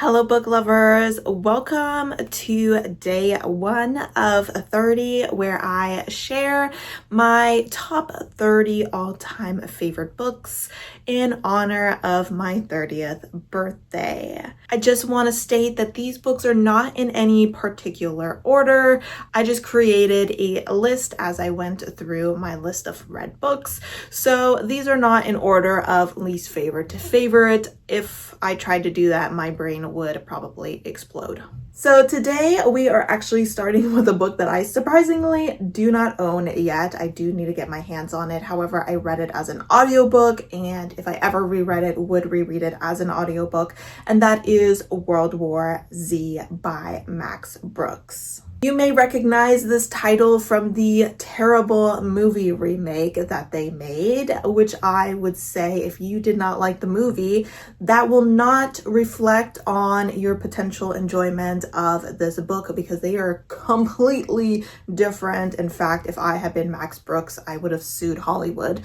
Hello, book lovers. Welcome to day 1 of 30, where I share my top 30 all-time favorite books in honor of my 30th birthday. I just want to state that these books are not in any particular order. I just created a list as I went through my list of read books. So these are not in order of least favorite to favorite. If I tried to do that, my brain would probably explode. So today we are actually starting with a book that I surprisingly do not own yet. I do need to get my hands on it. However, I read it as an audiobook, and if I ever reread it, would reread it as an audiobook, and that is World War Z by Max Brooks. You may recognize this title from the terrible movie remake that they made, which I would say if you did not like the movie, that will not reflect on your potential enjoyment of this book because they are completely different. In fact, if I had been Max Brooks, I would have sued Hollywood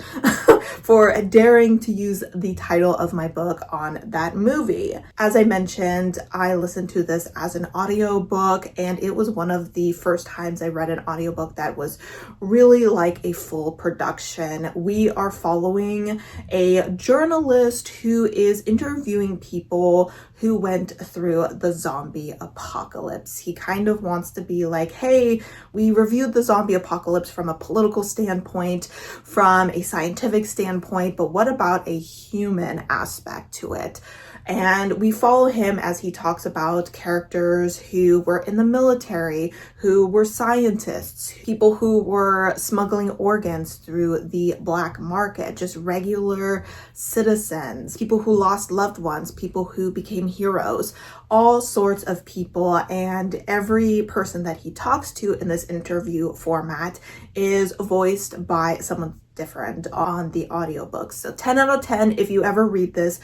for daring to use the title of my book on that movie. As I mentioned, I listened to this as an audiobook, and it was one of the first times I read an audiobook that was really like a full production. We are following a journalist who is interviewing people who went through the zombie apocalypse. He kind of wants to be like, hey, we reviewed the zombie apocalypse from a political standpoint, from a scientific standpoint, but what about a human aspect to it? And we follow him as he talks about characters who were in the military, who were scientists, people who were smuggling organs through the black market, just regular citizens, people who lost loved ones, people who became heroes, all sorts of people. And every person that he talks to in this interview format is voiced by someone different on the audiobooks. So 10 out of 10, if you ever read this,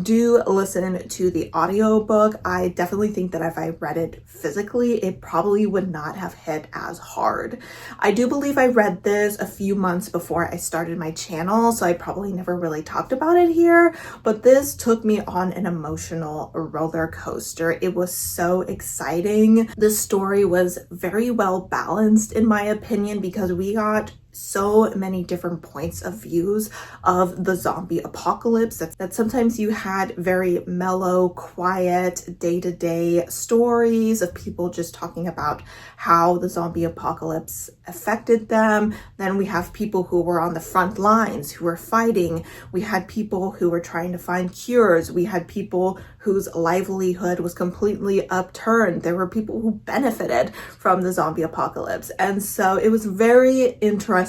do listen to the audiobook. I definitely think that if I read it physically, it probably would not have hit as hard. I do believe I read this a few months before I started my channel, so I probably never really talked about it here, but this took me on an emotional roller coaster. It was so exciting. The story was very well balanced, in my opinion, because we got so many different points of views of the zombie apocalypse that sometimes you had very mellow, quiet, day-to-day stories of people just talking about how the zombie apocalypse affected them. Then we have people who were on the front lines, who were fighting. We had people who were trying to find cures. We had people whose livelihood was completely upturned. There were people who benefited from the zombie apocalypse. And so it was very interesting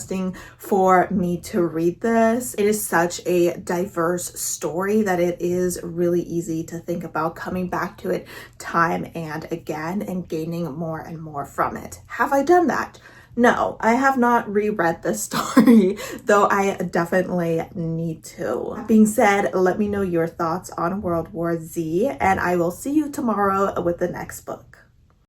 for me to read this. It is such a diverse story that it is really easy to think about coming back to it time and again and gaining more and more from it. Have I done that? No, I have not reread this story, though I definitely need to. That being said, let me know your thoughts on World War Z, and I will see you tomorrow with the next book.